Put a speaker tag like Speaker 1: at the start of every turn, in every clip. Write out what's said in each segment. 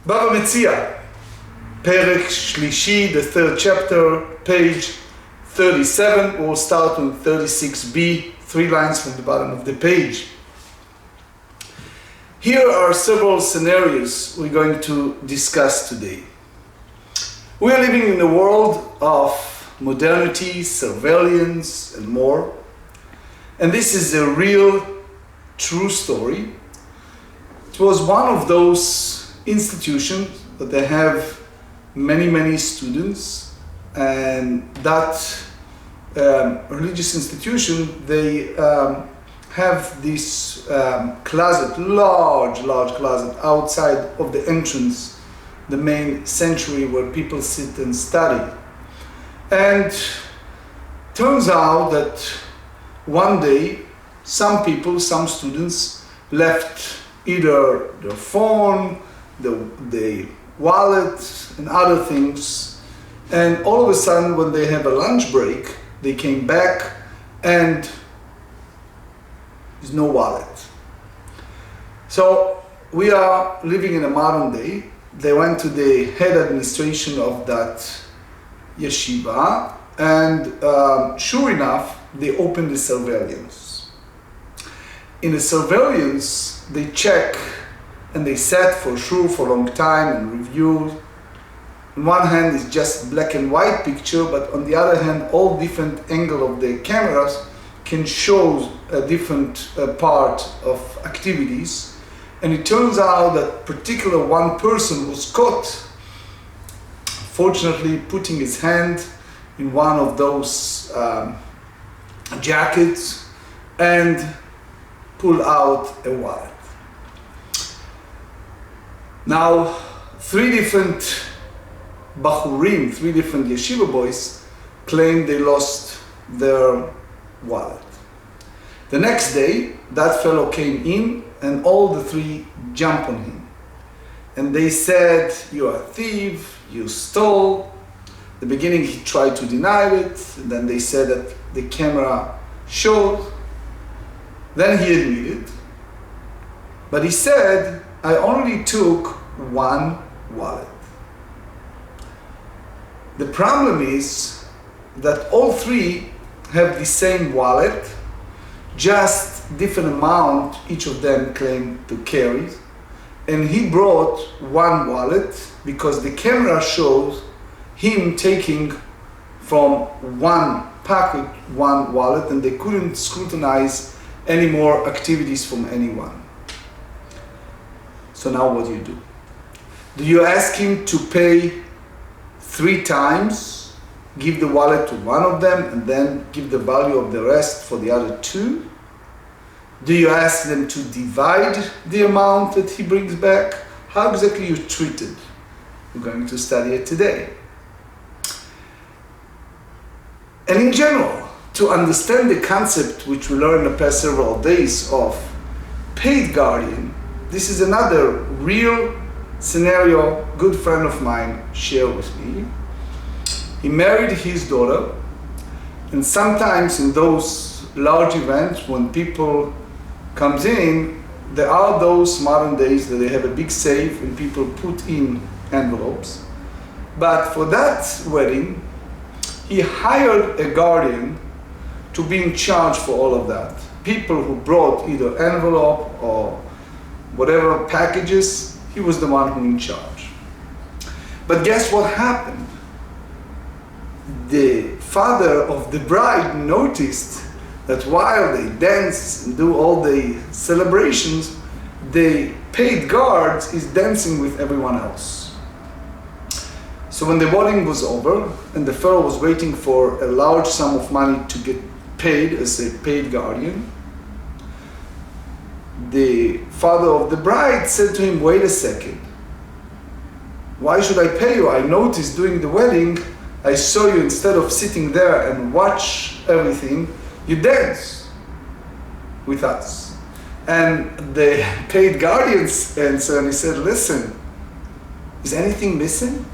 Speaker 1: Bava Metzia, פרק שלישי, the third chapter, page 37. We'll start on 36b, 3 lines from the bottom of the page. Here are several scenarios we're going to discuss today. We are living in a world of modernity, surveillance, and more. And this is a real, true story. It was one of those institutions that they have many students, and that religious institution, they have this closet, large closet outside of the entrance, the main sanctuary where people sit and study. And turns out that one day some people, some students left either their phone, the wallet and other things, and all of a sudden when they have a lunch break, they came back and there's no wallet. So we are living in a modern day. They went to the head administration of that yeshiva, and sure enough, they opened the surveillance. In the surveillance, they check and they sat for sure for a long time and reviewed. On one hand, it's just black and white picture, but on the other hand, all different angle of the cameras can show a different part of activities. And it turns out that particular one person was caught, fortunately, putting his hand in one of those jackets and pull out a wallet. Now, 3 different bachurim, 3 different yeshiva boys, claimed they lost their wallet. The next day, that fellow came in and all the 3 jumped on him. And they said, "You are a thief, you stole." In the beginning, he tried to deny it, and then they said that the camera showed. Then he admitted, but he said, "I only took 1 wallet." The problem is that all 3 have the same wallet, just different amount each of them claimed to carry. And he brought 1 wallet because the camera shows him taking from 1 pocket 1 wallet, and they couldn't scrutinize any more activities from anyone. So now what do you do? Do you ask him to pay 3 times, give the wallet to one of them, and then give the value of the rest for the other 2? Do you ask them to divide the amount that he brings back? How exactly you treat it? We're going to study it today. And in general, to understand the concept which we learned the past several days of paid guardian, this is another real scenario good friend of mine shared with me. He married his daughter, and sometimes in those large events when people comes in, there are those modern days that they have a big safe and people put in envelopes. But for that wedding, he hired a guardian to be in charge for all of that. People who brought either envelope or whatever packages, he was the one who in charge. But guess what happened? The father of the bride noticed that while they dance and do all the celebrations, the paid guard is dancing with everyone else. So when the wedding was over and the fellow was waiting for a large sum of money to get paid as a paid guardian, the father of the bride said to him, "Wait a second. Why should I pay you? I noticed during the wedding, I saw you instead of sitting there and watch everything, you dance with us." And the paid guardians answered and he said, "Listen, is anything missing?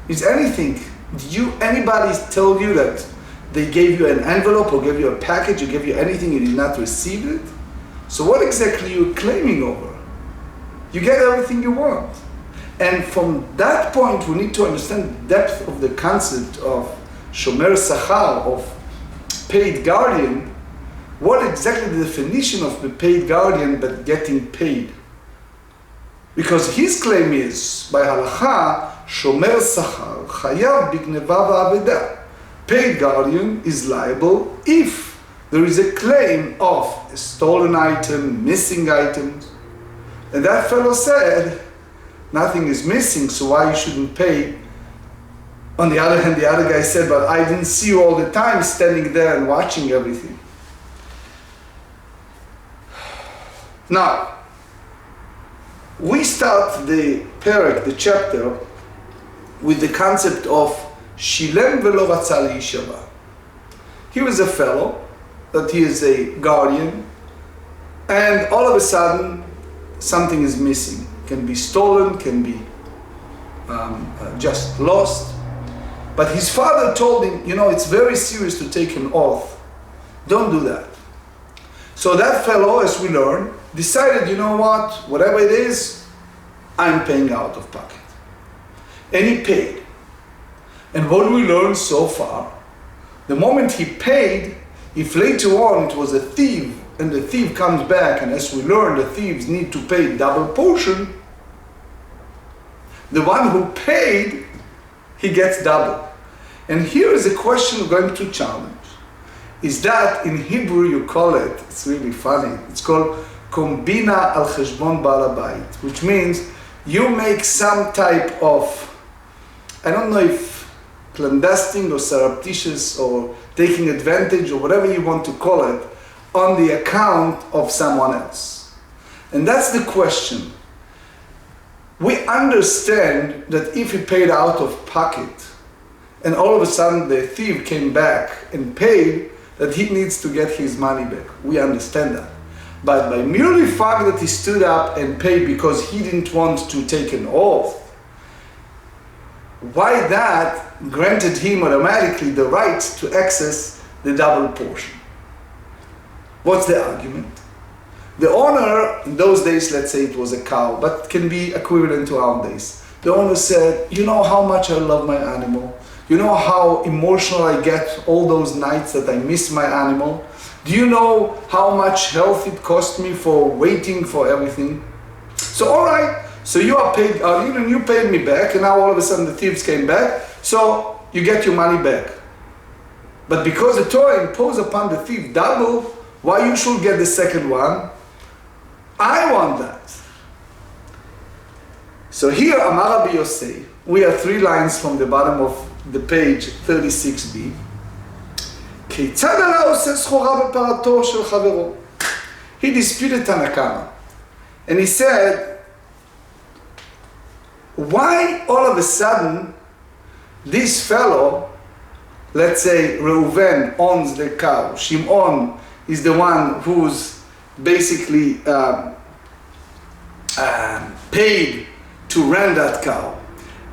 Speaker 1: Is anything? Did anybody tell you that they gave you an envelope or gave you a package or gave you anything you did not receive it? So what exactly are you claiming over? You get everything you want. And from that point, we need to understand the depth of the concept of shomer sachar, of paid guardian. What exactly the definition of the paid guardian but getting paid? Because his claim is, by halacha, shomer sachar chayav b'gneva v'aveda. Paid guardian is liable if there is a claim of a stolen item, missing items. And that fellow said, nothing is missing, so why you shouldn't pay? On the other hand, the other guy said, but I didn't see you all the time standing there and watching everything. Now, we start the perek, the chapter, with the concept of shilem velo ratza leishava. Here is a fellow that he is a guardian, and all of a sudden something is missing. Can be stolen, can be just lost. But his father told him, you know, it's very serious to take an oath. Don't do that. So that fellow, as we learn, decided, you know what, whatever it is, I'm paying out of pocket. And he paid. And what we learned so far, the moment he paid, if later on it was a thief, and the thief comes back, and as we learn, the thieves need to pay double portion, the one who paid, he gets double. And here is a question we're going to challenge. Is that, in Hebrew you call it, it's really funny, it's called kombina al cheshbon baal habayit, which means you make some type of, I don't know if clandestine or surreptitious or taking advantage or whatever you want to call it, on the account of someone else. And that's the question. We understand that if he paid out of pocket and all of a sudden the thief came back and paid, that he needs to get his money back. We understand that. But by merely fact that he stood up and paid because he didn't want to take an oath, why that granted him automatically the right to access the double portion? What's the argument? The owner, in those days, let's say it was a cow, but can be equivalent to our days. The owner said, you know how much I love my animal. You know how emotional I get all those nights that I miss my animal. Do you know how much health it cost me for waiting for everything? So all right, so you are paid, you paid me back, and now all of a sudden the thieves came back, so you get your money back. But because the Torah imposed upon the thief double, why you should get the second one? I want that. So here, Amar Rabbi Yosei, we are 3 lines from the bottom of the page 36b. כיצד עלה עושה סחורה בפרתו של חברו? He disputed Kamma. And he said, why all of a sudden this fellow, let's say Reuven owns the cow, Shimon is the one who's basically paid to rent that cow,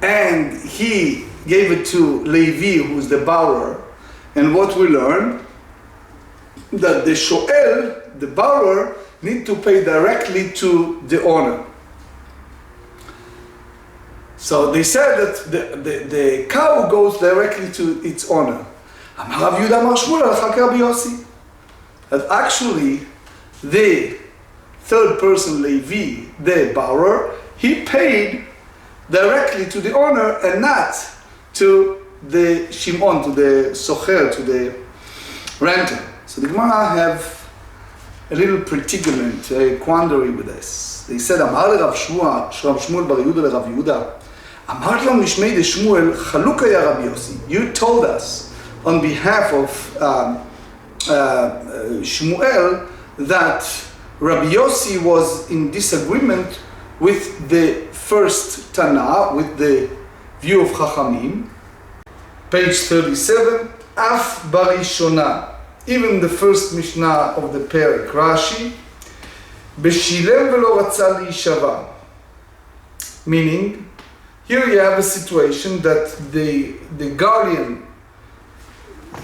Speaker 1: and he gave it to Levi, who's the borrower. And what we learned, that the shoel, the borrower, need to pay directly to the owner. So they said that the cow goes directly to its owner. Amar Rav Yehuda Amar Shmuel Alchak Rabbi Yossi. That actually the third person, Levi, the borrower, he paid directly to the owner and not to the Shimon, to the socher, to the renter. So the Gemara have a little predicament, a quandary with this. They said, Amar le Rav Shmuel bar Yehuda le Rav Yehuda, Amar lam nishmei de Shmuel, chaluk haya Rabbi Yossi. You told us on behalf of Shmuel that Rabbi Yossi was in disagreement with the first Tana, with the view of Chachamim. Page 37, Af Barishona, even the first Mishnah of the Perek, Rashi, Beshilem velo ratza leishava. Meaning, here you have a situation that the guardian,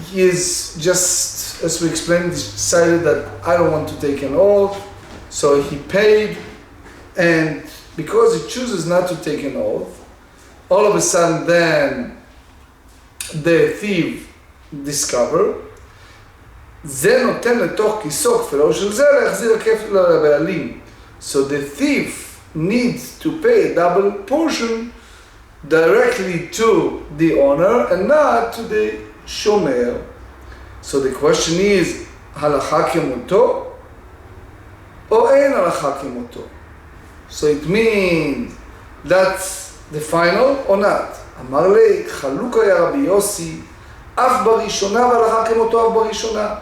Speaker 1: he is just, as we explained, decided that I don't want to take an oath, so he paid, and because he chooses not to take an oath, all of a sudden then the thief discover, זה נותן לתוך כיסו כפלו של זה להחזיר הכפל לבעלים. So the thief needs to pay a double portion directly to the owner and not to the shomer. So the question is, הלכה כמותו או אין הלכה כמותו? So it means that's the final or not. אמר לי, חלוק היה רבי יוסי אף בראשונה והלכה כמותו אף בראשונה.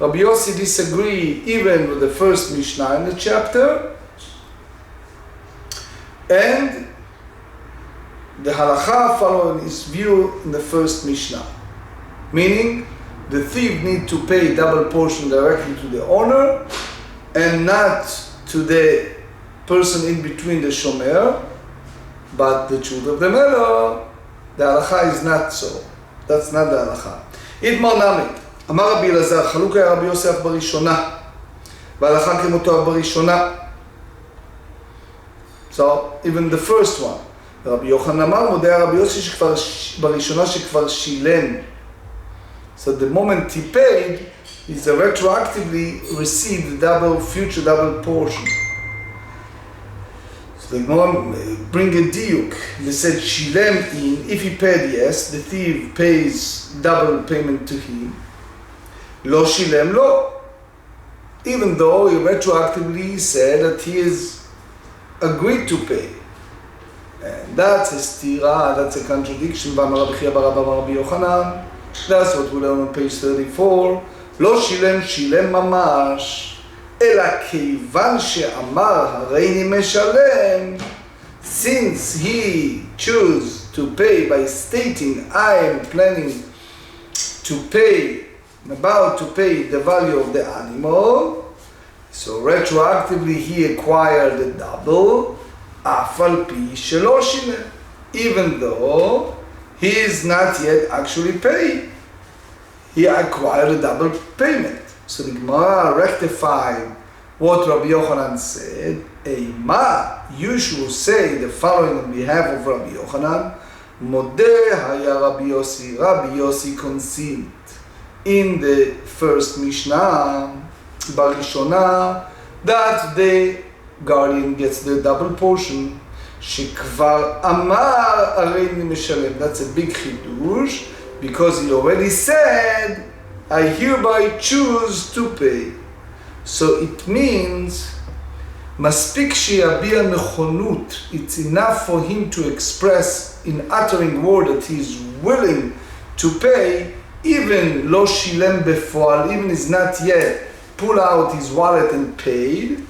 Speaker 1: Rabbi Yossi disagree even with the first Mishnah in the chapter, and the halacha following his view in the first Mishnah, meaning the thief need to pay double portion directly to the owner and not to the person in between the shomer. But the truth of the matter, the halacha is not so. That's not the halacha. Idmar Nami. אמר רבי אלעזר, חלוק היה רבי יוסף בראשונה, והלכה כמותו בראשונה. So, even the first one. רבי יוחנן אמר, מודה רבי יוסף בראשונה שכבר שילם. So the moment he paid, he's retroactively received the future double portion. So the Gemara bring a diuk. They said, shilem in, if he paid yes, the thief pays double payment to him. Lo shilem lo, even though he retroactively said that he is agreed to pay. And that's a stira, that's a contradiction. That's what we learn on page 34. Lo shilem shilem mamash, ela keivan she'amar hareini meshalem, since he chose to pay by stating, I am planning to pay, about to pay the value of the animal, so retroactively he acquired the double, אף על פי שלא שילם, even though he is not yet actually paid. He acquired a double payment. So the Gemara rectified what Rabbi Yochanan said. Eima, you should say the following on behalf of Rabbi Yochanan, Modeh haya Rabbi Yossi consent. In the first Mishnah, Barishona, that the guardian gets the double portion. שכבר אמר הריני משלם. That's a big חידוש, because he already said, I hereby choose to pay. So it means, מספיק שיביע נכונות, it's enough for him to express in uttering word that he is willing to pay, even לא שילם בפועל, even is not yet pull out his wallet and paid.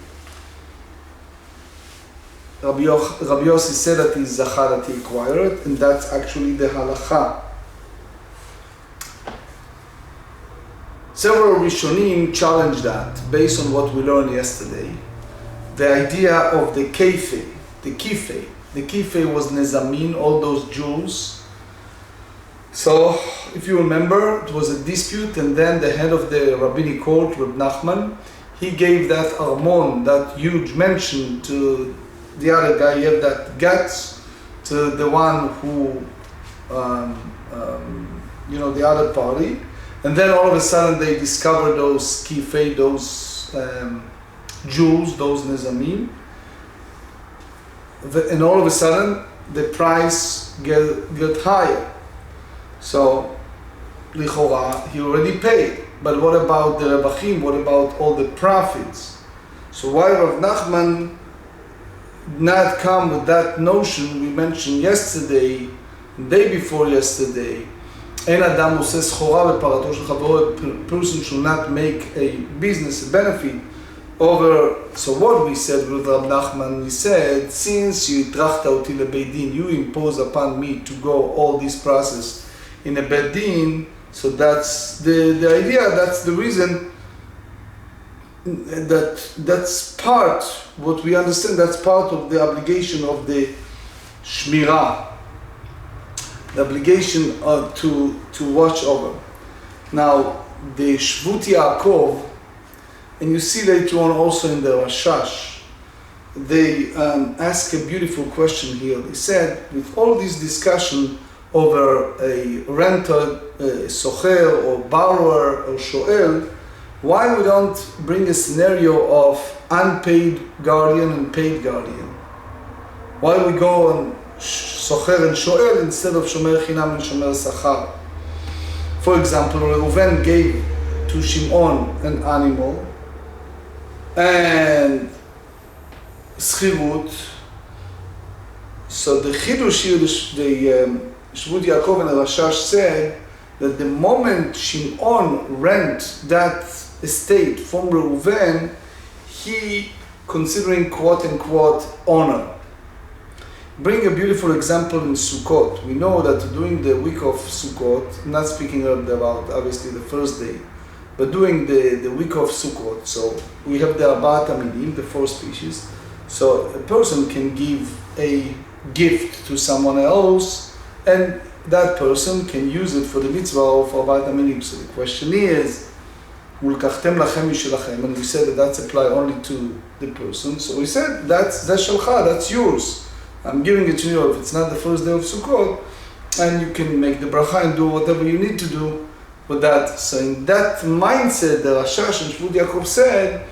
Speaker 1: Rabbi Yossi said that he's zachar, that he acquired it, and that's actually the halacha. Several Rishonim challenged that, based on what we learned yesterday. The idea of the kefei, the kifei. The kifei was nezamin, all those jewels. So, if you remember, it was a dispute, and then the head of the rabbinic court, Reb Nachman, he gave that armon, that huge mansion, to the other guy. He had that guts to the one who, the other party. And then all of a sudden they discovered those kifei, those jewels, those nezamim. And all of a sudden the price get higher. So, lichora, he already paid. But what about the rebachim? What about all the profits? So why Rav Nachman not come with that notion we mentioned yesterday, day before yesterday? אין אדם עושה סחורה בפרתו של חברו, a person should not make a business, a benefit over. So what we said with Rab Nachman, we said, since you הטרחת אותי לבית דין, you impose upon me to go all this process in a beit din, so that's the idea, that's the reason, that's part, what we understand, that's part of the obligation of the shmirah, the obligation to watch over. Now, the Shvut Yaakov, and you see later on also in the Rashash, they ask a beautiful question here. They said, with all this discussion over a renter, socher, or borrower, or shoel, why we don't bring a scenario of unpaid guardian and paid guardian? Why we go on socher and shoel instead of shomer chinam and shomer sachar? For example, Reuven gave to Shimon an animal and schirut. So the Chidush here, the Shvut Yaakov and the Rashash said that the moment Shimon rent that estate from Reuven, he considering quote-unquote honor. Bring a beautiful example in Sukkot. We know that during the week of Sukkot, not speaking about obviously the first day, but during the week of Sukkot, so we have the Arbaat Aminim, the four species. So a person can give a gift to someone else, and that person can use it for the mitzvah of Arbaat Aminim. So the question is, ולקחתם לכם משלכם, and we said that that's apply only to the person. So we said that's shalcha, that's yours. I'm giving it to you if it's not the first day of Sukkot, and you can make the bracha and do whatever you need to do with that. So in that mindset, the Rashash and Shvut Yaakov said,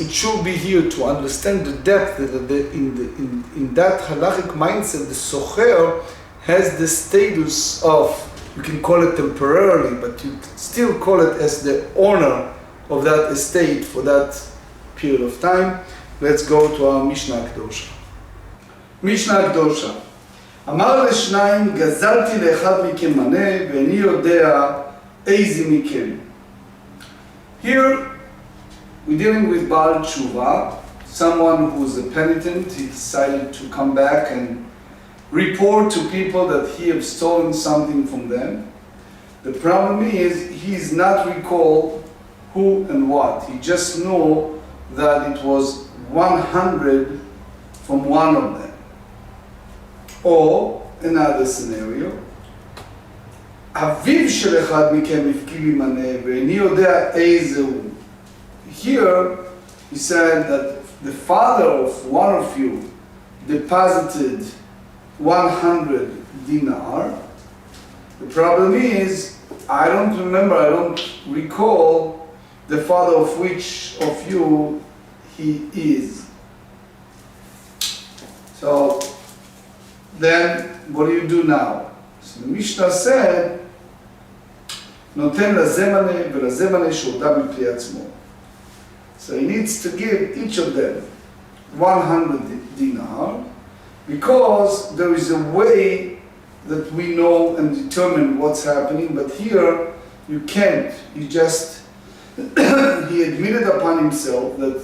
Speaker 1: it should be here to understand the depth that in that halachic mindset, the socher has the status of, you can call it temporarily, but you still call it as the owner of that estate for that period of time. Let's go to our Mishnah Kedosha. Mishnah Kedosha. אמר לשניים, גזלתי לאחד מכם מנה, ואיני יודע איזה מכם. Here, we're dealing with Baal Tshuva, someone who's a penitent. He decided to come back and report to people that he has stolen something from them. The problem is, he's not recall who and what. He just know that it was 100 from one of them. Or another scenario, אביו של אחד מכם הפקיד לי מנה ואיני יודע איזה הוא. Here he said that the father of one of you deposited 100 dinar. The problem is, I don't remember, I don't recall the father of which of you he is. So then what do you do now? So the Mishnah said, נותן לזה מנה ולזה מנה שהודה מפרי עצמו. So he needs to give each of them 100 dinar, because there is a way that we know and determine what's happening, but here you can't. You just, he admitted upon himself that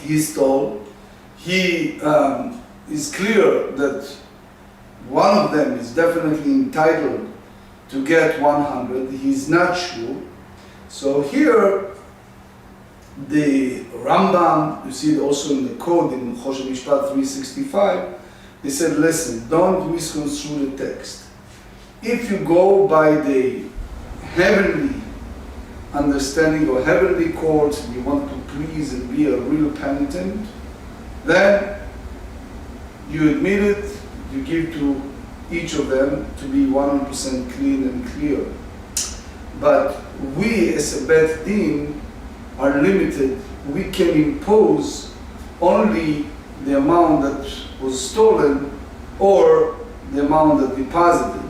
Speaker 1: he stole. He is clear that one of them is definitely entitled to get 100. He's not sure. So here, the Rambam, you see it also in the code in Choshen Mishpat 365, they said, listen, don't misconstrue the text. If you go by the heavenly understanding or heavenly court, and you want to please and be a real penitent, then you admit it, you give to each of them to be 100% clean and clear. But we as a Bet Din are limited. We can impose only the amount that was stolen or the amount that deposited.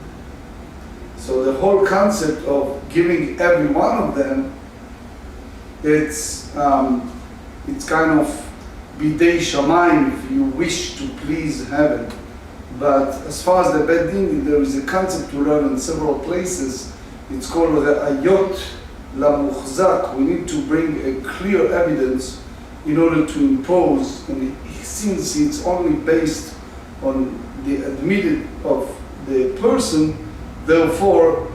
Speaker 1: So the whole concept of giving every one of them, it's kind of bidei shamayim if you wish to please heaven. But as far as the Bet Din, there is a concept to learn in several places. It's called the ayot lamuchzak. We need to bring a clear evidence in order to impose, and since it's only based on the admitted of the person, therefore,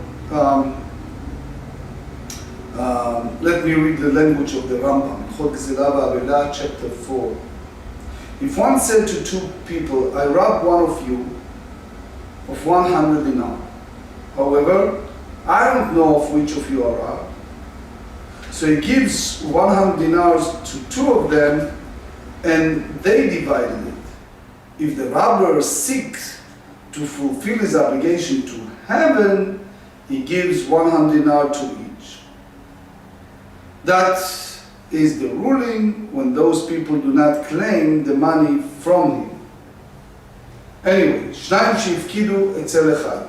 Speaker 1: let me read the language of the Rambam, Chok Zera V'Avela, chapter 4. If one said to two people, I rob one of you of 100 dinar. However, I don't know of which of you are robbed. So he gives 100 dinars to two of them, and they divided it. If the robber seeks to fulfill his obligation to heaven, he gives 100 dinar to each. That is the ruling when those people do not claim the money from him. Anyway, שניים שהפקידו אצל אחד.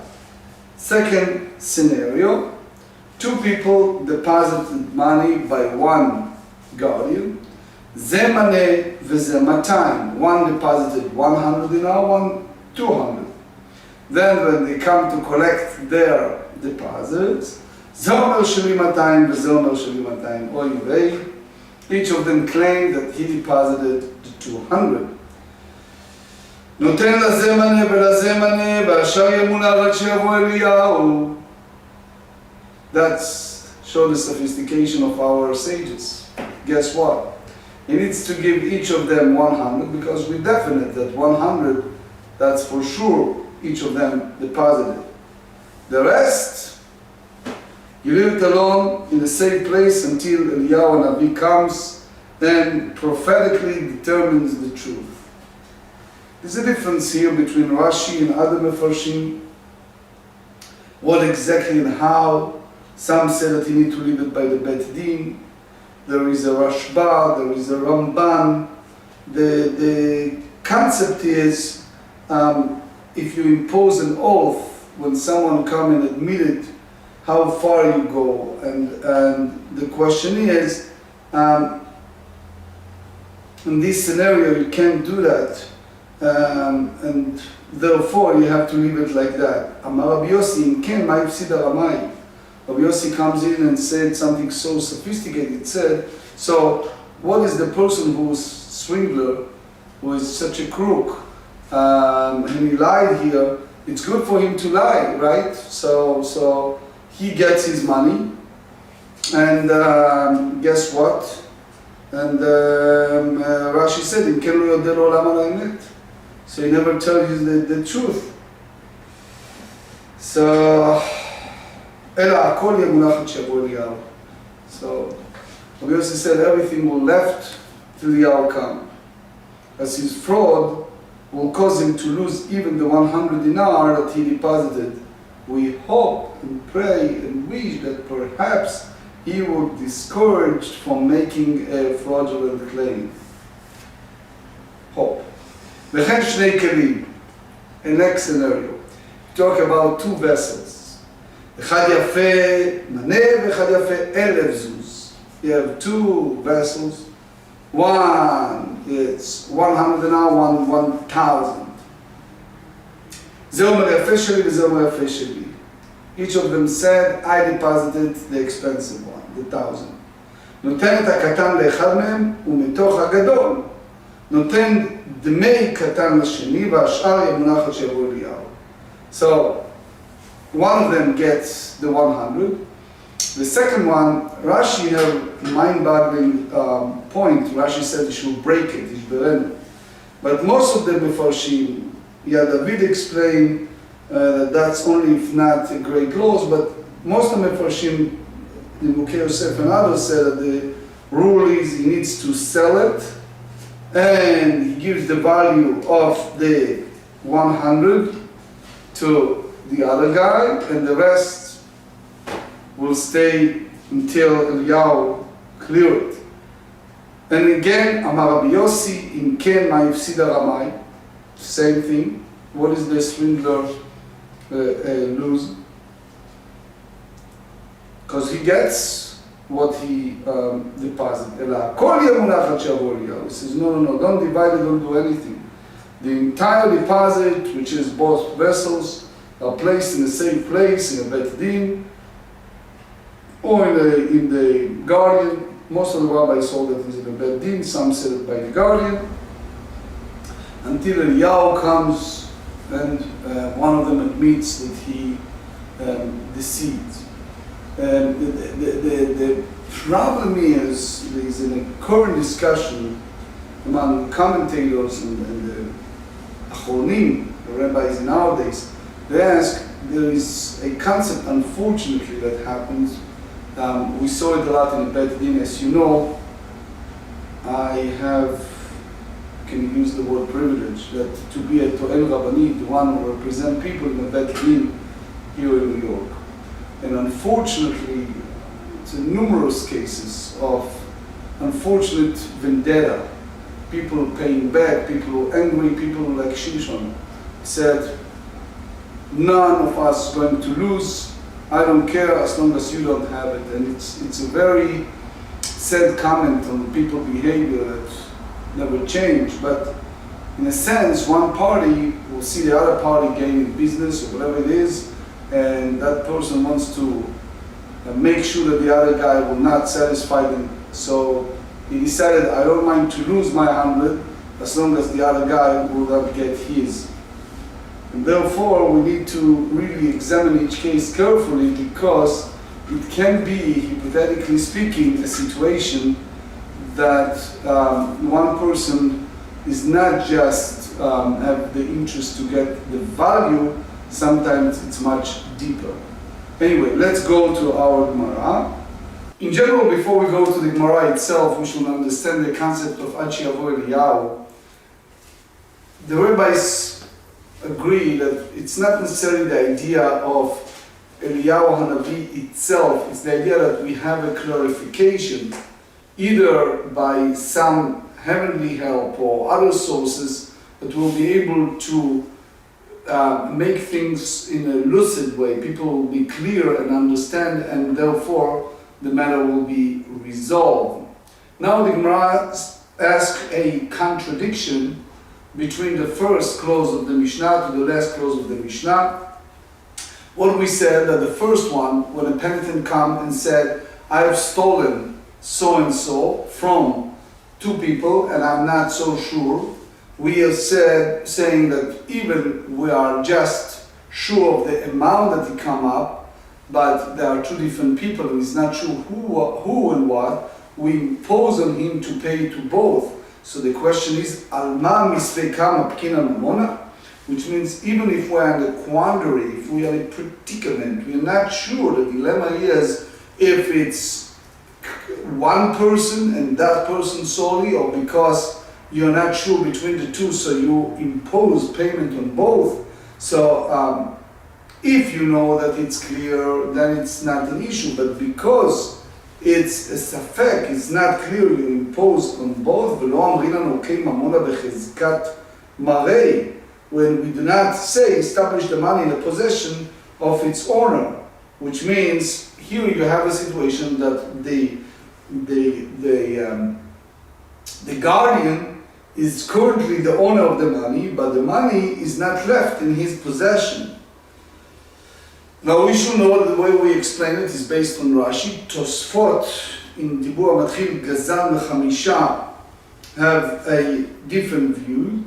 Speaker 1: Second scenario, two people deposited money by one guardian. זה מנה וזה 200. One deposited 100 dinar, one 200. Then when they come to collect their deposits, זה אומר שלי 200 וזה אומר שלי 200. אוי ויי. Each of them claimed that he deposited the 200. נותן לזה מנה ולזה מנה, והשער ימונה רק שיבוא אליהו. That's show the sophistication of our sages. Guess what? He needs to give each of them 100 because we're definite that 100, that's for sure, each of them deposited. The rest, you leave it alone in the same place until Eliyahu Navi comes and prophetically determines the truth. There's a difference here between Rashi and other Mefarshim. What exactly and how. Some say that you need to leave it by the Bet Din. There is a Rashba, there is a Ramban. The concept is, if you impose an oath, when someone come and admit it, how far you go. And the question is, in this scenario you can't do that. And therefore you have to leave it like that. Amar Rabbi Yossi, in Ken, ma yifsid Aramaic. Rabbi Yossi comes in and said something so sophisticated. Said, so what is the person who's swindler, who is such a crook, and he lied here? It's good for him to lie, right? So he gets his money, and guess what? And Rashi said, "Im ken lo yodeh lo olam al haemet." So he never tells you the truth. So, אלא הכל יהיה מונח עד שיבוא אליהו. So, Rabbi Yossi said everything will left till Eliyahu come. As his fraud will cause him to lose even the 100 dinar that he deposited. We hope and pray and wish that perhaps he will be discouraged from making a fraudulent claim. Hope. וכן שני כלים. A next scenario. Talk about two vessels. אחד יפה מנה ואחד יפה 1,000 זוז. You have two vessels. One it's 100 dinar, one 1,000. זה אומר יפה שלי וזה אומר יפה שלי. Each of them said, I deposited the expensive one, the 1,000. נותן את הקטן לאחד מהם, ומתוך הגדול, נותן דמי קטן לשני, והשער ימונח עד שיבוא אליהו. So, one of them gets the 100. The second one, Rashi had a mind-boggling point. Rashi said he should break it, but most of the Mefarshim, David explained that that's only if not a great loss, but most of the Mefarshim, the Mukhe Yosef and others said that the rule is he needs to sell it, and he gives the value of the 100 to the other guy, and the rest will stay until Eliyahu clear it. And again, Amar Rabbi Yossi, in Ken ma yifsid Aramaic, same thing. What is the swindler lose? Because he gets what he deposited. אלא הכל יהיה מונח עד שיבוא אליהו. He says, no, don't divide it, don't do anything. The entire deposit, which is both vessels, are placed in the same place, in a Bet Din, or in the guardian. Most of the rabbis saw that it's in a Bet Din, some said it by the guardian, until Eliyahu comes and one of them admits that he deceived. The problem is, there's a current discussion among commentators and the achronim, the rabbis nowadays. They ask, there is a concept, unfortunately, that happens. We saw it a lot in the Bet Din. As you know, I have can use the word privilege, that to be a To'el Rabbani, the one who represents people in the Bet Din here in New York. And unfortunately, it's numerous cases of unfortunate vendetta, people paying back, people angry, people like Shimshon said, none of us is going to lose, I don't care as long as you don't have it. And it's a very sad comment on people's behavior that never change, but in a sense, one party will see the other party gaining business or whatever it is, and that person wants to make sure that the other guy will not satisfy them. So he decided, I don't mind to lose my 100 as long as the other guy will not get his. And therefore, we need to really examine each case carefully, because it can be, hypothetically speaking, a situation that one person is not just have the interest to get the value, sometimes it's much deeper. Anyway, let's go to our Gemara. In general, before we go to the Gemara itself, we should understand the concept of Ad She'yavo Eliyahu. The rabbis agree that it's not necessarily the idea of Eliyahu Hanavi itself, it's the idea that we have a clarification, either by some heavenly help or other sources, that will be able to make things in a lucid way. People will be clear and understand, and therefore the matter will be resolved. Now the Gemara asks a contradiction between the first clause of the Mishnah to the last clause of the Mishnah. What we said, that the first one, when a penitent come and said, I have stolen so-and-so from two people and I'm not so sure, we have said, saying that even we are just sure of the amount that he come up, but there are two different people and he's not sure who and what, we impose on him to pay to both. So the question is, Alma misve Kamma pkina mamona? Which means even if we're in a quandary, if we are in a predicament, we're not sure, the dilemma is if it's one person and that person solely, or because you're not sure between the two, so you impose payment on both. So if you know that it's clear, then it's not an issue, but because it's a safek, it's not clear, you impose on both. When we do not say establish the money in the possession of its owner, which means here you have a situation that the guardian is currently the owner of the money, but the money is not left in his possession. Now we should know that the way we explain it is based on Rashi. Tosfot in Dibur Matchil Gazal Mechamisha have a different view,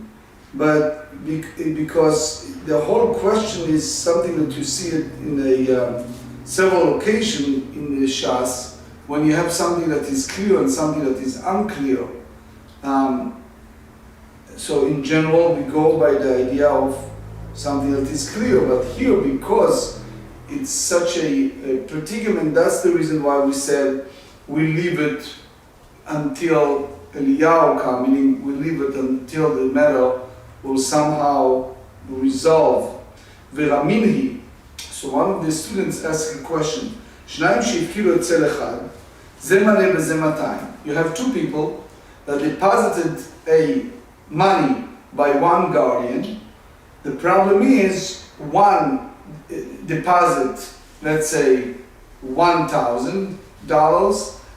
Speaker 1: but because the whole question is something that you see it in several occasions in the Shas, when you have something that is clear and something that is unclear. So in general, we go by the idea of something that is clear, but here, because it's such a predicament, that's the reason why we said we leave it until Eliyahu comes, meaning we leave it until the matter will somehow resolve. Veraminhi. So one of the students asked a question. Shnayim sheifkilu etzel echad, ze maneh veze 200. You have two people that deposited a money by one guardian. The problem is one deposit, let's say $1,000,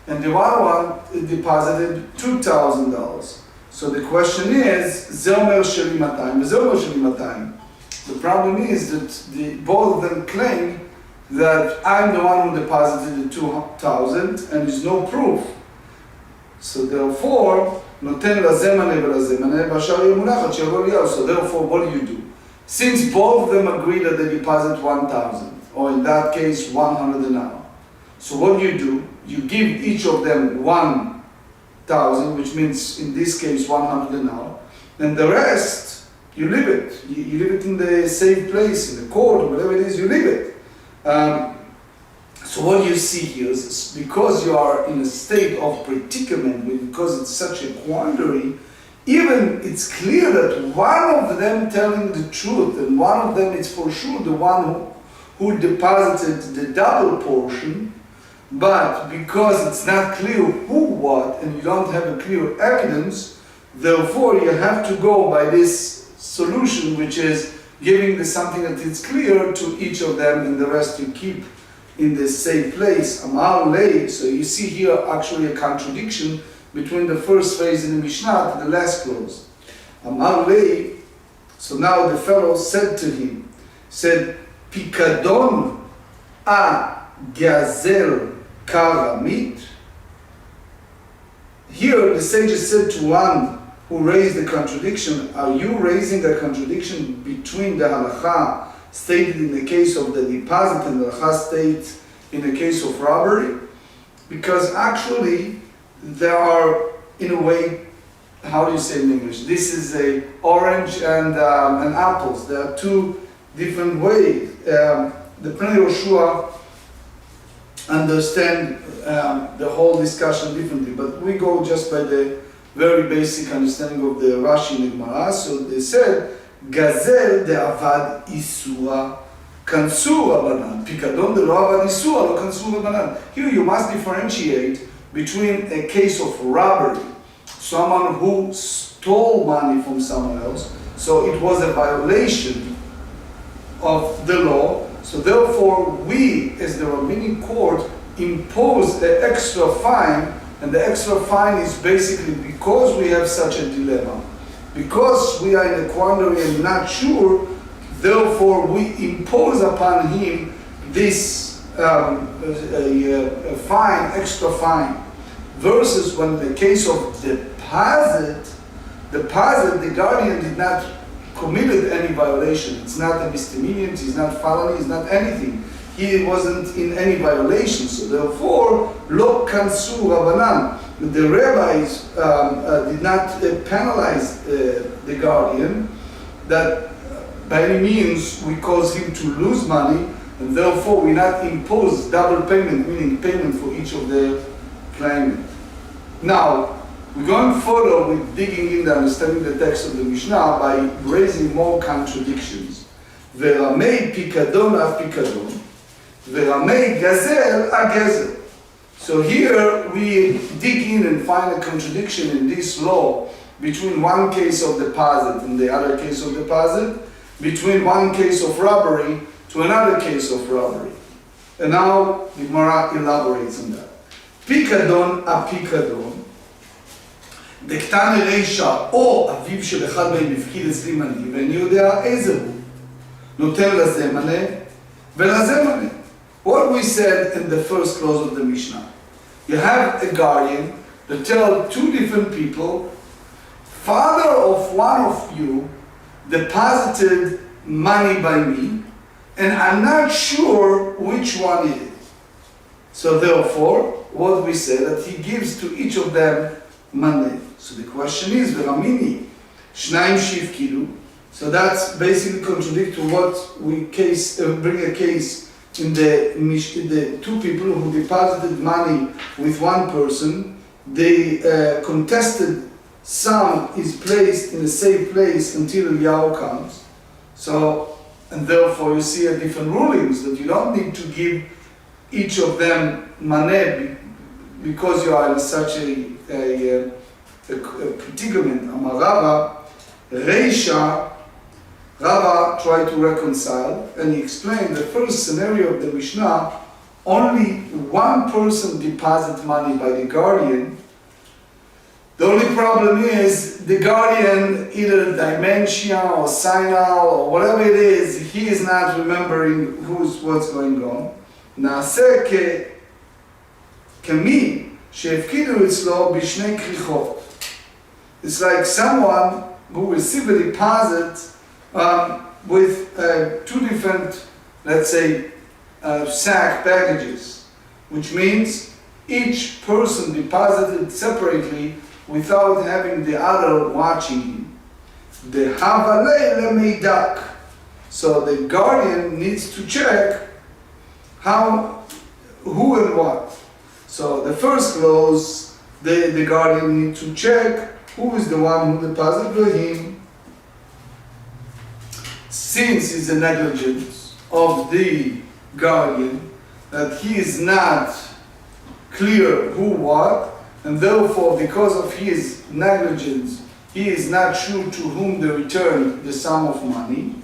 Speaker 1: and the other one deposited $2,000. So the question is, ze omer sheli 200, ze omer sheli 200. The problem is that both of them claim that I'm the one who deposited the 2,000 and there's no proof. So therefore, noten la ze maneh vela ze maneh b'ashar yeh munachat she'yavo Eliyahu. So therefore, what do? Since both of them agree that they deposit 1,000, or in that case 100 an hour. So what do? You give each of them 1,000, which means in this case 100 an hour, and the rest you leave it. You leave it in the safe place, in the court, or whatever it is, you leave it. So what you see here is, because you are in a state of predicament, because it's such a quandary, even it's clear that one of them telling the truth, and one of them is for sure the one who deposited the double portion, but because it's not clear who what, and you don't have a clear evidence, therefore you have to go by this solution, which is giving the something that is clear to each of them, and the rest you keep in the same place. Amar lei. So you see here actually a contradiction between the first phrase in the Mishnah to the last clause. Amar lei. So now the fellow said to him, said, Pikadon a gazel karamit. Here the sages said to one who raised the contradiction, are you raising a contradiction between the halacha stated in the case of the deposit and the halacha stated in the case of robbery? Because actually there are, in a way, how do you say in English? This is a orange and apples. There are two different ways. The Pnei Yoshua understand the whole discussion differently, but we go just by the very basic understanding of the Rashi in the Gemara. So they said, Gazel de avad isura kansur abanan. Pikadon de lo avad isura lo kansur abanan. Here you must differentiate between a case of robbery, someone who stole money from someone else, so it was a violation of the law, so therefore we, as the rabbinic court, impose an extra fine, and the extra fine is basically because we have such a dilemma, because we are in a quandary and not sure, therefore we impose upon him this a fine, extra fine, versus when the case of deposit, the guardian did not committed any violation. It's not a misdemeanor, it's not felony, it's not anything. He wasn't in any violation, so therefore, lo kansu rabanan. The rabbis did not penalize the guardian, that by any means we cause him to lose money, and therefore we not impose double payment, meaning payment for each of the claimants. Now, we're going further with digging in the understanding the text of the Mishnah by raising more contradictions. Veramei pikadon a pikadon, veramei gazel a gazel. So here we dig in and find a contradiction in this law between one case of deposit and the other case of deposit, between one case of robbery to another case of robbery. And now the Gemara elaborates on that. Pikadon a pikadon, דקטן רישא או אביו של אחד מהם הפקיד אצלי מנה, ואני יודע איזה הוא. נותן לזה מנה ולזה מנה. What we said in the first clause of the Mishnah. You have a guardian that tells two different people, father of one of you deposited money by me, and I'm not sure which one it is. So therefore, what we say that he gives to each of them money. So the question is, Veramini, Shnaim Shivkidu. So that's basically contradict to what we bring a case in the two people who deposited money with one person. They contested sum is placed in the safe place until Eliyahu comes. So, and therefore you see a different rulings that you don't need to give each of them money because you are in such a predicament. Amarava, Reisha, Rava tried to reconcile, and he explained the first scenario of the Mishnah, only one person deposits money by the guardian. The only problem is the guardian, either dementia or senile or whatever it is, he is not remembering what's going on. נעשה כמי שהפקידו אצלו בשני כריכות. It's like someone who received a deposit with two different, let's say, sack packages, which means each person deposited separately without having the other watching him. The havalei lemeidak. So the guardian needs to check who and what. So the first clause, the guardian needs to check who is the one who deposited to him. Since it's a negligence of the guardian, that he is not clear who what, and therefore because of his negligence, he is not sure to whom to return the sum of money.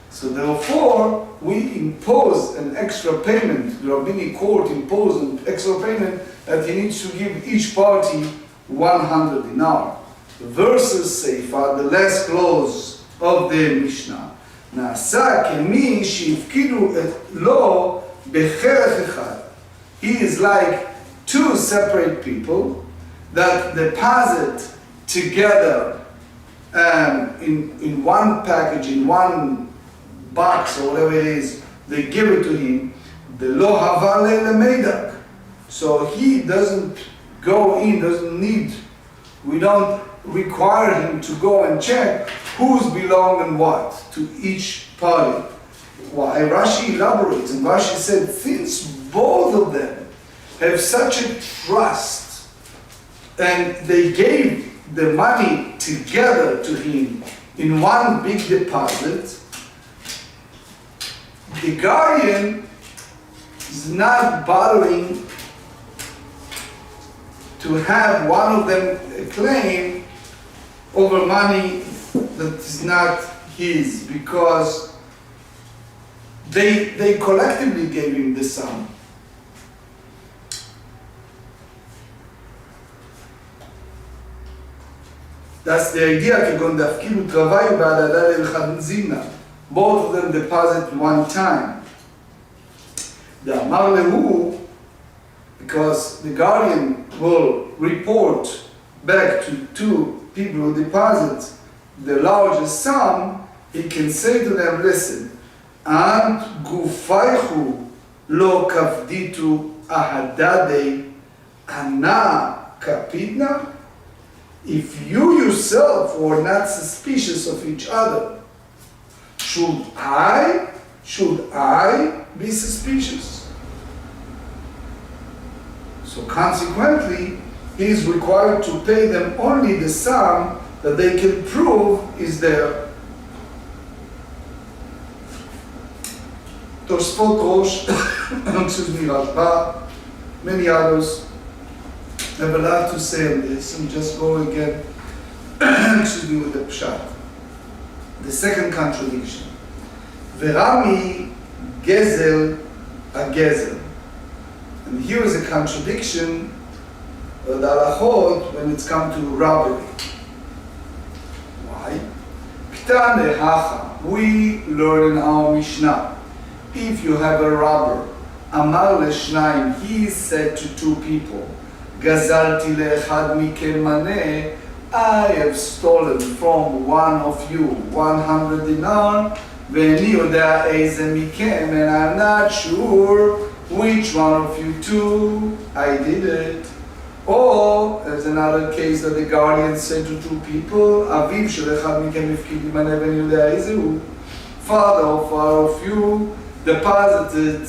Speaker 1: So therefore, we impose an extra payment, the rabbinic court imposed an extra payment that he needs to give each party 100 dinar. Versus Seifa, the last clause of the Mishnah, נעשה כמי שהפקידו לו בחלק אחד. He is like two separate people that deposit together in one package, in one box or whatever it is, they give it to him. ולא הווה למדק. So he doesn't go in, doesn't need, we don't require him to go and check who's belong and what to each party. Why? Rashi elaborates, and Rashi said, since both of them have such a trust, and they gave the money together to him in one big deposit, the guardian is not bothering to have one of them claim over money that is not his, because they collectively gave him the sum. That's the idea, כגון דפקידו תרווי בהדדה לאחד זימנה. Both of them deposit one time. דאמר להו, because the guardian will report back to two people who deposit the largest sum, he can say to them, listen, Ant gufaychu lo kavditu ahadade ana kapidna. If you yourself were not suspicious of each other, should I be suspicious? So consequently, he is required to pay them only the sum that they can prove is there. Tosfot Rosh, excuse me, Rashba, many others have a lot to say on this, and just go again, excuse me, with the Pshat. The second contradiction. Verami gezel a gezel. And here is a contradiction of the halachot when it's come to robbery. Why? Ktane hacha. We learn in our Mishnah, if you have a robber, Amar leshnayim, he said to two people, Gazalti leechad mikem maneh, I have stolen from one of you 100 dinar, ve'eni yodea eize mikem, and I'm not sure which one of you two I did it. Or, there's another case that the guardian said to two people, Aviv shel echad mikem ifkid maneh ve'eni yodea eizehu, father of you deposited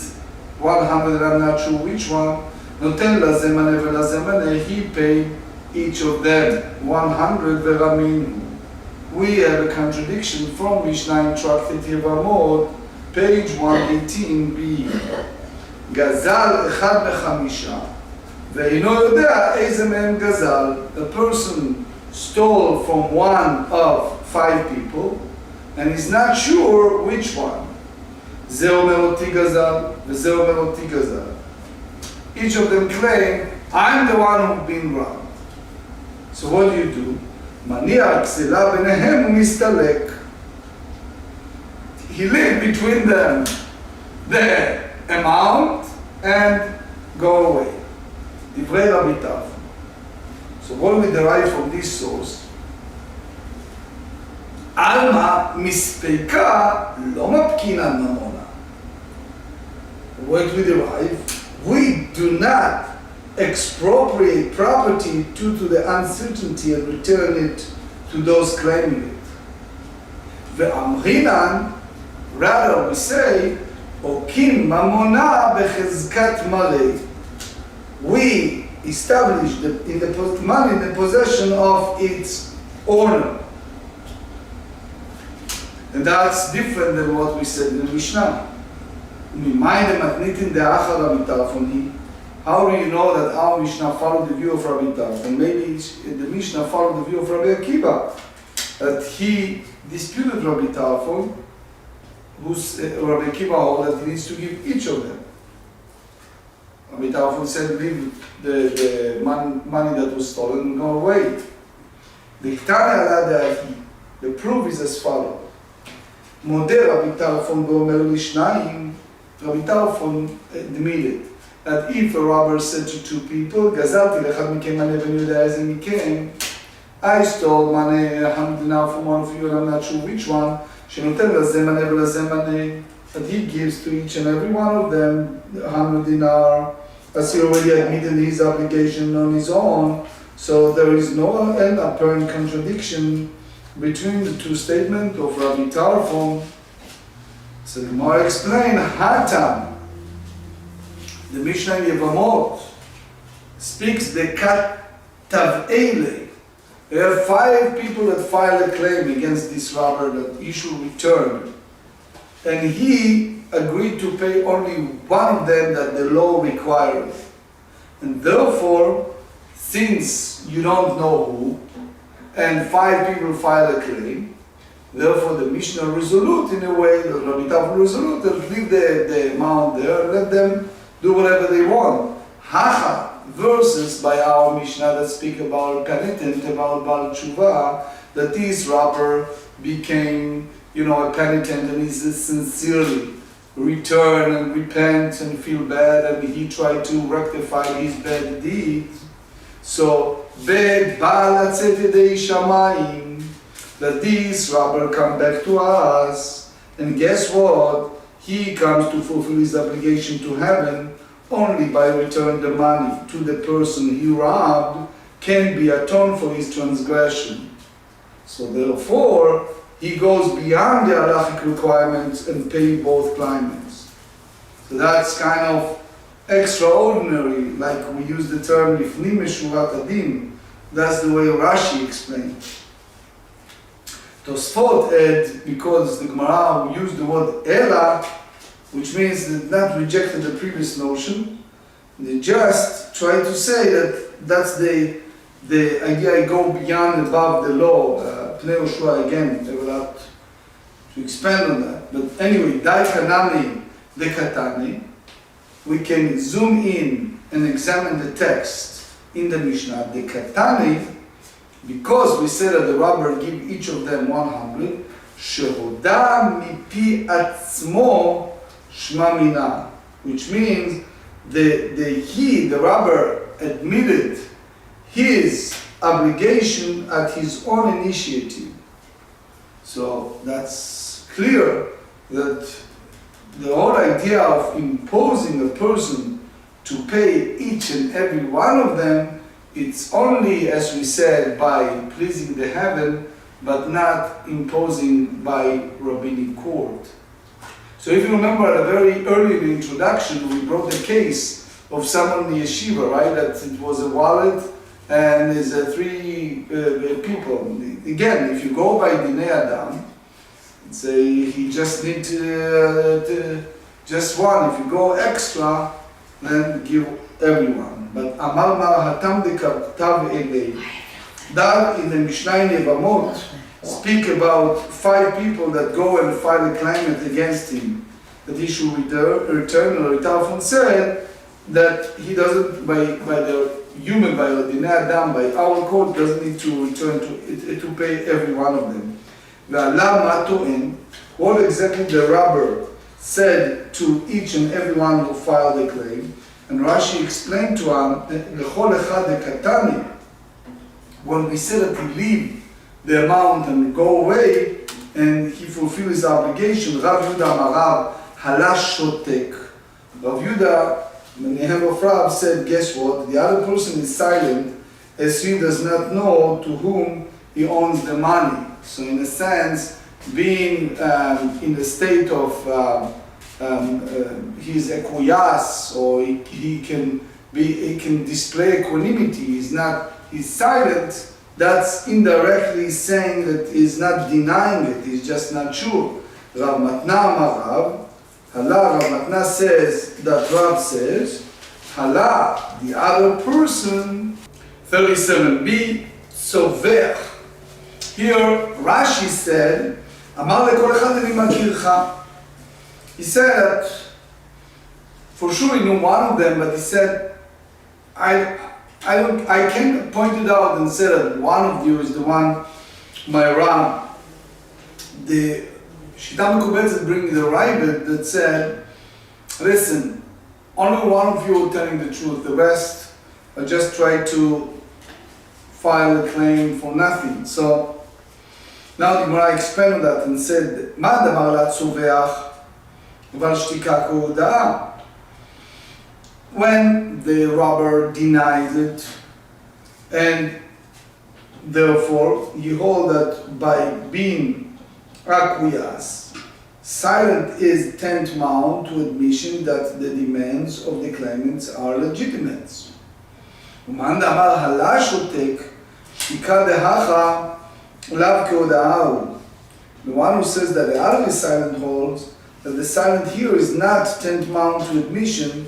Speaker 1: 100, I'm not sure which one. Noten laze maneh ve'laze maneh, he paid each of them 100 ve'raminu. We have a contradiction from Mishnah in Tractate Yevamot, page 118b. Gazal echad mechamisha, ve'ino yodea eize mehem gazal. The person stole from one of 5 people, and he's not sure which one. זה אומר אותי גזל, וזה אומר אותי גזל. Each of them claim, I'm the one who's been robbed. So what do? מניע כסילה ביניהם ומסתלק. He lived between them the amount and go away. דברי רביתיו. So what we derive from this source, Alma mispeka lo mapkinan mamona. What we derive, we do not expropriate property due to the uncertainty and return it to those claiming it. Ve'amrinan, rather we say, okin mamona bechezkat marei. We establish the money in the possession of its or no. And that's different than what we said in the Mishnah. How do you know that our Mishnah followed the view of Rabbi Tarfon? Maybe the Mishnah followed the view of Rabbi Akiva, that he disputed Rabbi Tarfon, who's Rabbi Akiva held that he needs to give each of them. Rabbi Tarfon said, leave the money that was stolen and go away. The proof is as follows. Model Rabbi Tarfon ואומר לשניים, Rabbi Tarfon admitted that if a robber said to two people, גזלתי לאחד מכם מנה ואני יודע איזה מכם, I stole money, 100 dinar from one of you, and I'm not sure which one, שנותן לזה מנה ולזה מנה, that he gives to each and every one of them 100 dinar, as he already admitted his obligation on his own, so there is no apparent contradiction between the two statements of Rabbi Tarfon. So the more explain, Hatam, the Mishnah in Yevamot, speaks the Tav'ele. There are 5 people that filed a claim against this robber that he should return. And he agreed to pay only one of them that the law requires. And therefore, since you don't know who, and 5 people file a claim, therefore the Mishnah resolute in a way, the Rabbi Tarfon resolute, and leave the amount there and let them do whatever they want. Hacha, verses by our Mishnah that speak about penitent, about Baal Tshuva, that this robber became, a penitent and he sincerely return and repent and feel bad and he tried to rectify his bad deeds. So, that this robber come back to us, and guess what? He comes to fulfill his obligation to heaven only by returning the money to the person he robbed, can be atoned for his transgression. So therefore, he goes beyond the halachic requirements and pay both claimants. So that's kind of extraordinary, like we use the term Lifnim Meshurat Adin. That's the way Rashi explained. Tosfot add, because the Gemara used the word Ela, which means they not rejected the previous notion. They just try to say that that's the idea, I go beyond above the law. Pnei Yoshua again, they will have to expand on that. But anyway, Dai Kanami de Katani, we can zoom in and examine the text in the Mishnah. The Katani, because we said that the robber give each of them 100, Shehoda mipi atzmo shma mina, which means the robber admitted his obligation at his own initiative. So that's clear that the whole idea of imposing a person to pay each and every one of them, it's only, as we said, by pleasing the heaven, but not imposing by rabbinic court. So if you remember at a very early introduction, we brought the case of someone in the yeshiva, right? That it was a wallet and there's 3 people. Again, if you go by Dinei Adam, say he just need just one. If you go extra, then give everyone. But Amar Marahatam de Tav Elei. That in the Mishnah in Yevamot speak about 5 people that go and file a claimant against him, that he should return. And Tarfon said that he doesn't, by the human, by the Dinei Adam, by our code, doesn't need to return to pay every one of them. What exactly the robber said to each and every one who filed a claim, and Rashi explained to him that when we said that he leave the amount and go away and he fulfill his obligation, Rav Yudah Marav halash shotek. Rav Yudah, the name of Rav, said, guess what? The other person is silent as he does not know to whom he owns the money. So in a sense, being in the state of he's equias, or he can display equanimity. He's silent that's indirectly saying that he's not denying it, he's just not sure. Rav Matna Amar Rav, Hala, Rav Matna says that Rav says, Hala, the other person, 37b, Tzovech. Here Rashi said, Amar lekol echad ani makircha. He said that, for sure he knew one of them, but he said, I can point it out and say that one of you is the one, my Ram. The Shita Mekubetzet bringing the Rabbit that said, listen, only one of you are telling the truth, the rest are just trying to file a claim for nothing. So now the Gemara expanded that and said, Ma damar la tzoveach, val shtika k'hoda'ah. When the robber denies it, and therefore you hold that by being acquiesced, silent is tantamount to admission that the demands of the claimants are legitimate. Uman damar hala shotek, shtika dehacha, lav k'hoda'ah. The one who says that the other is silent holds that the silent here is not tantamount to admission,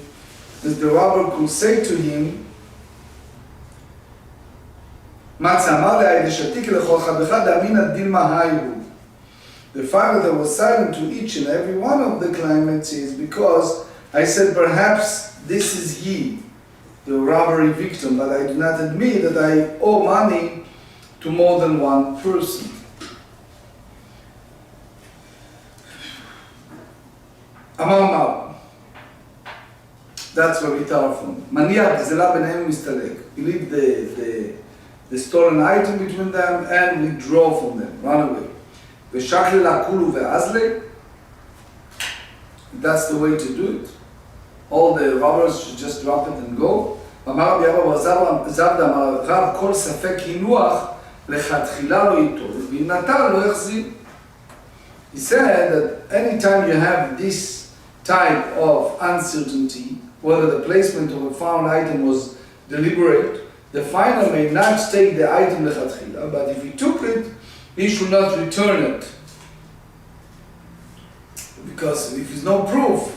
Speaker 1: as the robber could say to him, the fact that I was silent to each and every one of the claimants is because I said perhaps this is he, the robbery victim, but I do not admit that I owe money to more than one person. Amar, that's where we start from. Maniach gzela b'neim mistalek. We leave the stolen item between them and we draw from them, run away. V'shakle lakulu ve'azle. That's the way to do it. All the robbers should just drop it and go. Amar Rabbi Abba Zabda Amar Rav kol safek hinuach lechatchila lo yitol v'imnatar lo yachzir. He said that anytime you have this type of uncertainty, whether the placement of a found item was deliberate, the finder may not take the item lechatchila, but if he took it, he should not return it. Because if there's no proof,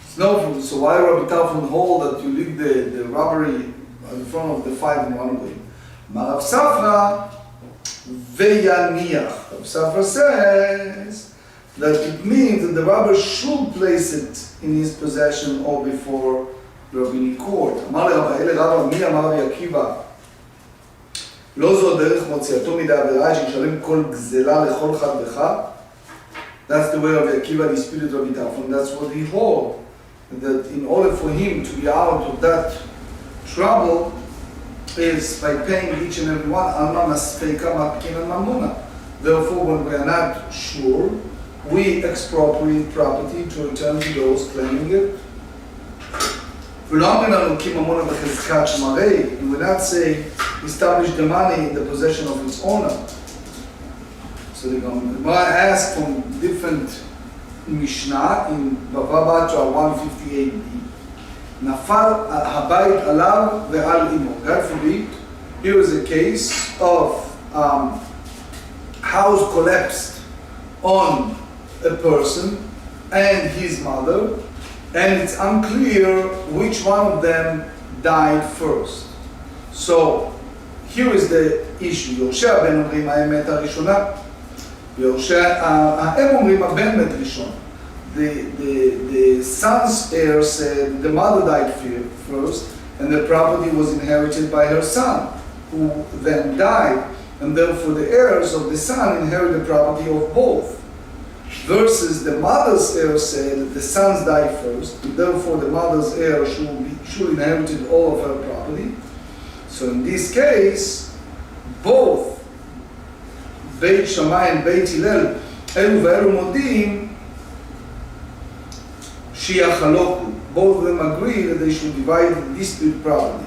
Speaker 1: it's no proof. So why Rabbi Tarfon hold that you leave the robbery in front of the five in one way? Rav Safra veyaniach. Rav Safra says that it means that the robber should place it in his possession or before the rabbinic court. אמר לרבא אלה רבא מי אמר רבי עקיבא לא זו דרך מוציאתו מידי עבירה שישלם כל גזלה לכל חד וחד. That's the way Rabbi Akiva disputed Rabbi Tarfon. That's what he hold, that in order for him to be out of that trouble is by paying each and every one alma maspeika matkin and mamuna. Therefore, when we are not sure, we expropriate property to return to those claiming it. We will not say establish the money in the possession of its owner. So the Gemara asks from different Mishnah in Bava Batra 158b. Nafal habayit alav ve'al imo. God forbid, here is a case of house collapsed on a person and his mother, and it's unclear which one of them died first. So here is the issue. יורשי הבן אומרים האמת הראשונה, ויורשי האם אומרים הבן מת ראשון. The son's heir said the mother died first, and the property was inherited by her son, who then died, and therefore the heirs of the son inherit the property of both. Versus the mother's heir said that the sons died first, and therefore the mother's heir should inherit all of her property. So in this case, both Beit Shammai and Beit Hillel, Elu ve'elu modim, shiachaloku. Both of them agree that they should divide the dispute property,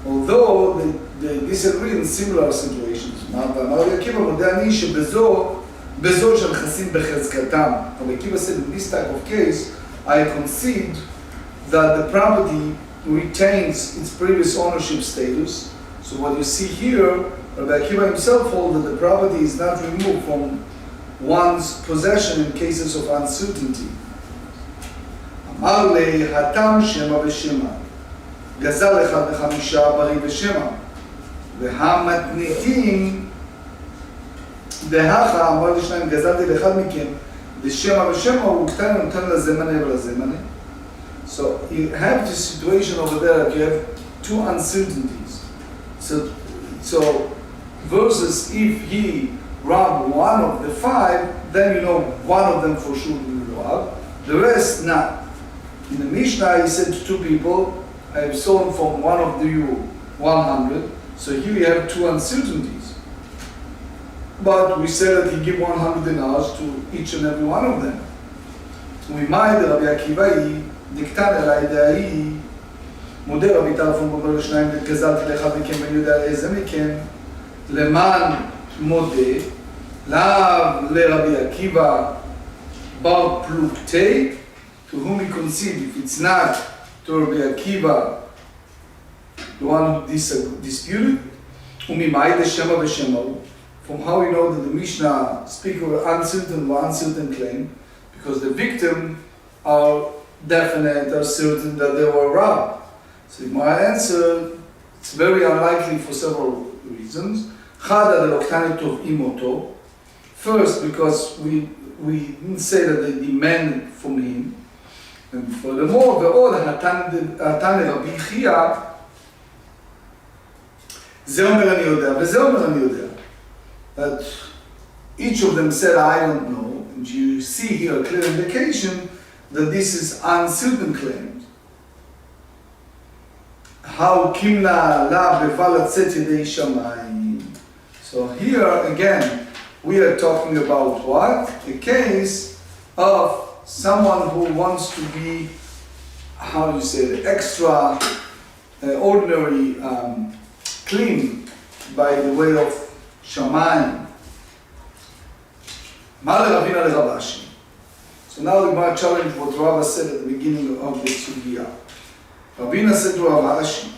Speaker 1: although they disagree in similar situations. Rabbi Akiva מודה אני שבזו שנכנסים בחזקתם. Rabbi Akiva said in this type of case, I concede that the property retains its previous ownership status. So what you see here Rabbi Akiva himself holds that the property is not removed from one's possession in cases of uncertainty. אמר לי, התם שמה ושמה, גזל אחד וחמישה בריא ושמה, והמתניתים דהכה, אמר לי שניים, גזלתי לאחד מכם, ושמה ושמה הוא קטן ונותן לזמנה ולזמנה. So you have this situation over there, you have two uncertainties. So versus if he robbed one of the five, then you know one of them for sure will rob, the rest not. In the Mishnah he said to two people, I have stolen from one of you 100, so here you have two uncertainties. But we said that he give 100 dinars to each and every one of them. We might Rabbi Akiva דקטן אליי דאי, מודה רבי טרפון ואומר לשניים, גזלתי לאחד מכם ואני יודע לאיזה מכם, למען מודה, לרבי עקיבא בר פלוגתי, to whom he conceded, if it's not to Rabbi Akiva, the one who disputed, וממאי דשמה ושמה הוא, from how we know that the Mishnah speak of uncertain claim, because the victim are definite or certain that they were robbed. So my answer, it's very unlikely for several reasons. First, because we didn't say that they demanded from him. And furthermore, that each of them said, I don't know. And you see here a clear indication that this is uncertain claims. How kimna la bevala tzeti shamayim. So here again, we are talking about what? A case of someone who wants to be, how do you say it, extra ordinary clean by the way of shamayim. Ma leravina lerabashi. So now the Gemara challenged what Rava said at the beginning of the Sugya. Ravina said to Rav Ashi,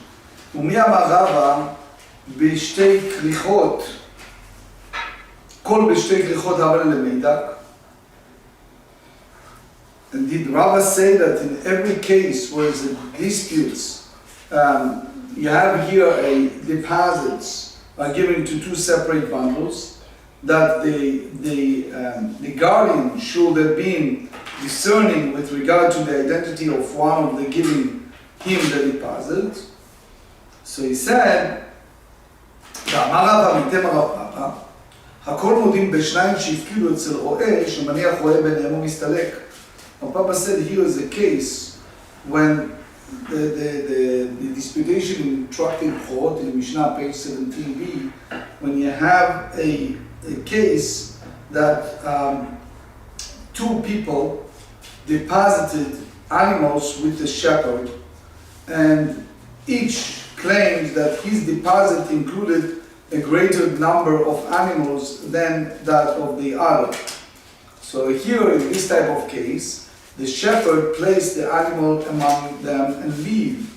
Speaker 1: ומי אמר רבא בשתי כריכות, כל בשתי כריכות אבל למידק? And did Rava say that in every case where there are disputes, you have here deposits are given to two separate bundles, that the guardian should have been discerning with regard to the identity of one of the giving him the deposit. So he said, הכל מודים בשניים שהפקידו אצל רועה שמניח רועה ביניהם ומסתלק. Papa said here is a case when the disputation in Tractate in Mishnah page 17b, when you have a case that two people deposited animals with the shepherd, and each claims that his deposit included a greater number of animals than that of the other. So here in this type of case, the shepherd placed the animal among them and leave.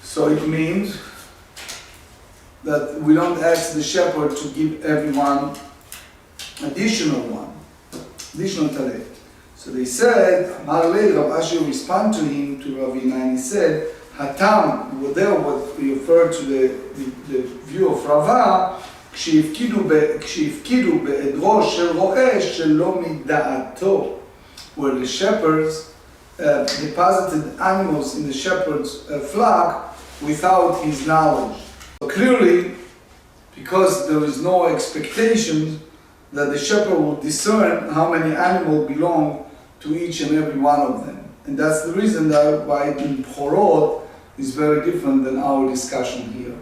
Speaker 1: So it means that we don't ask the shepherd to give everyone additional talent. So they said, Amar le, Rav Ashi respond to him, to Ravina, and he said, Hatam, there what we refer to the view of Rava, כשהפקידו בעדרו של רועה שלא מדעתו, where the shepherds deposited animals in the shepherd's flock without his knowledge. So clearly, because there is no expectation that the shepherd will discern how many animals belong to each and every one of them. And that's the reason that why in Chorot is very different than our discussion here.